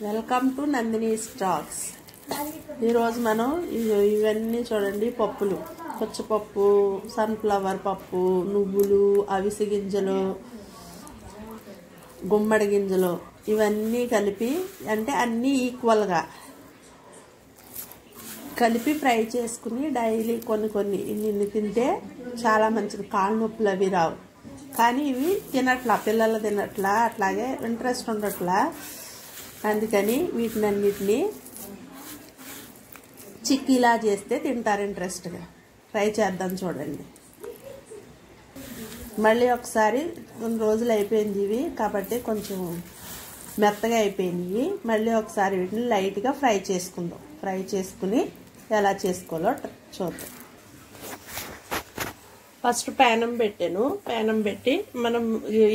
Welcome to Nandini stocks. ఈరోజు మనం ఇవన్నీ చూడండి, పప్పులు, పచ్చిపప్పు, సన్ఫ్లవర్ పప్పు, నువ్వులు, అవిసె గింజలు, గుమ్మడి గింజలు ఇవన్నీ కలిపి, అంటే అన్నీ ఈక్వల్గా కలిపి ఫ్రై చేసుకుని డైలీ కొన్ని ఇన్ని తింటే చాలా మంచిది. కాళ్ళ నొప్పులు అవి రావు. కానీ ఇవి తినట్లా, పిల్లలు తినట్లా, అట్లాగే ఇంట్రెస్ట్ ఉండట్లా. అందుకని వీటినన్నిటినీ చిక్కీలా చేస్తే తింటారు ఇంట్రెస్ట్గా. ఫ్రై చేద్దాం చూడండి. మళ్ళీ ఒకసారి కొన్ని రోజులు అయిపోయింది ఇవి కాబట్టి కొంచెం మెత్తగా అయిపోయినాయి. మళ్ళీ ఒకసారి వీటిని లైట్గా ఫ్రై చేసుకుందాం. ఫ్రై చేసుకుని ఎలా చేసుకోవాలో చూద్దాం. ఫస్ట్ ప్యానం పెట్టాను. ప్యానం పెట్టి మనం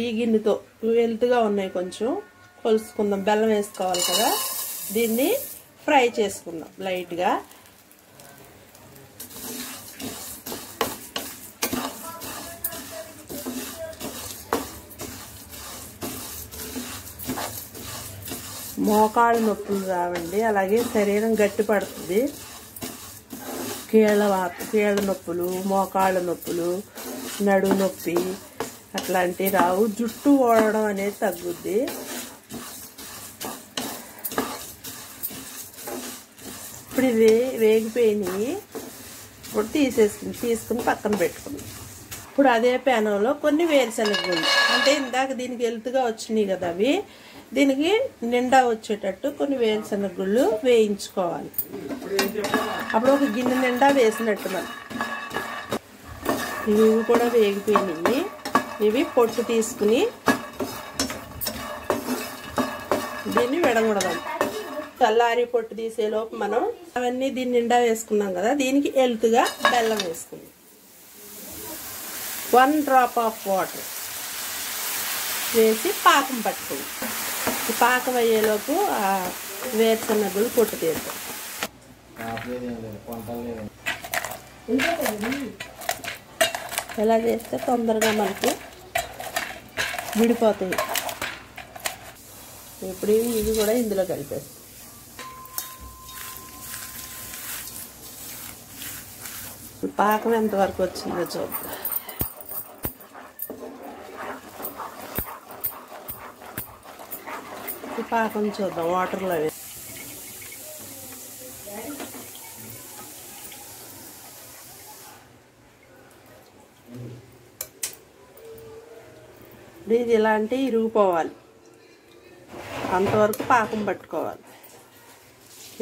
ఈ గిన్నెతో వెలుతుగా ఉన్నాయి కొంచెం కొలుసుకుందాం. బెల్లం వేసుకోవాలి కదా, దీన్ని ఫ్రై చేసుకుందాం లైట్గా. మోకాళ్ళ నొప్పులు రావండి, అలాగే శరీరం గట్టి పడుతుంది. కీళ్ళ నొప్పులు, మోకాళ్ళ నొప్పులు, నడుము నొప్పి అట్లాంటివి రావు. జుట్టు ఓడడం అనేది తగ్గుద్ది. ఇప్పుడు ఇవి వేగిపోయినాయి. ఇప్పుడు తీసుకుని పక్కన పెట్టుకున్నాం. ఇప్పుడు అదే ప్యానంలో కొన్ని వేరుశనగ గుళ్ళు, అంటే ఇందాక దీనికి ఎలుతుగా వచ్చినాయి కదా, అవి దీనికి నిండా వచ్చేటట్టు కొన్ని వేరుశనగ గుళ్ళు వేయించుకోవాలి. అప్పుడు ఒక గిన్నె నిండా వేసినట్టు మనం. ఇవి కూడా వేగిపోయినాయి. ఇవి పొట్టు తీసుకుని దీన్ని విడగొడదాం. చల్లారి పొట్టు తీసేలోపు మనం అవన్నీ దీని నిండా వేసుకున్నాం కదా, దీనికి ఎలుతుగా బెల్లం వేసుకుందాం. 1 డ్రాప్ ఆఫ్ వాటర్ వేసి పాకం పట్టుకుందాం. ఈ పాకం అయ్యేలోపు వేరుశనగలు పొట్టు తీద్దాం. ఎలా చేస్తే తొందరగా మనకి విడిపోతాయి. ఇప్పుడు ఇవి కూడా ఇందులో కలిపేస్తాం. పాకం ఎంతవరకు వచ్చిందో చూద్దాం. ఈ పాకం చూద్దాం వాటర్లో వేసి. ఇది ఇలాంటి ఇరిగిపోవాలి, అంతవరకు పాకం పట్టుకోవాలి.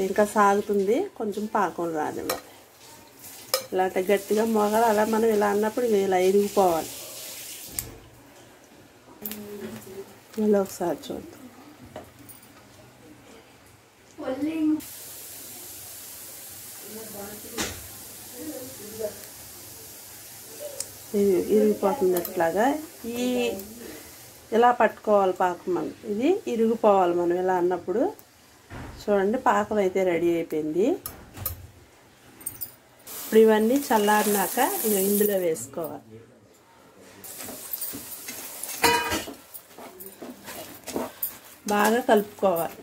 ఇంకా సాగుతుంది, కొంచెం పాకం రానివ్వాలి. ఇలాంటి గట్టిగా మొగలు అలా మనం ఇలా అన్నప్పుడు ఇలా ఇరిగిపోవాలి. మళ్ళీ ఒకసారి చూద్దాం. ఇది ఇరిగిపోతుంది. అట్లాగా ఇలా పట్టుకోవాలి పాకం. మనం ఇది ఇరిగిపోవాలి మనం ఇలా అన్నప్పుడు. చూడండి, పాకం అయితే రెడీ అయిపోయింది. ఇప్పుడు ఇవన్నీ చల్లారినాక ఇందులో వేసుకోవాలి. బాగా కలుపుకోవాలి.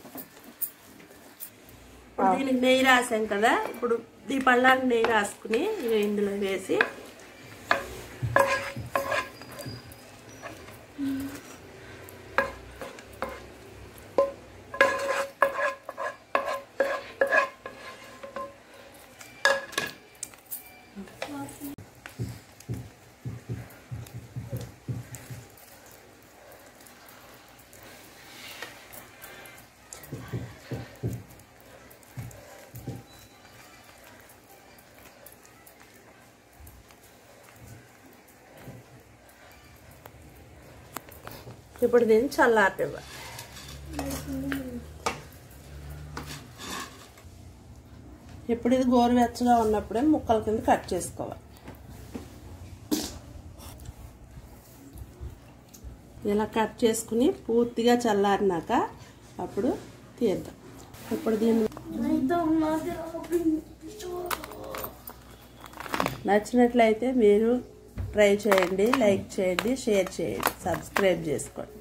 దీనికి నెయ్యి రాసాం కదా, ఇప్పుడు ఈ పళ్ళానికి నెయ్యి రాసుకుని ఇందులో వేసి ఇప్పుడు దీన్ని చల్లారివ్వాలి. ఇప్పుడు ఇది గోరువెచ్చగా ఉన్నప్పుడే ముక్కల కింద కట్ చేసుకోవాలి. ఇలా కట్ చేసుకుని పూర్తిగా చల్లారినాక అప్పుడు తీద్దాం. ఇప్పుడు దీన్ని నచ్చినట్లయితే మీరు ట్రై చేయండి, లైక్ చేయండి, షేర్ చేయండి, సబ్స్క్రైబ్ చేసుకోండి.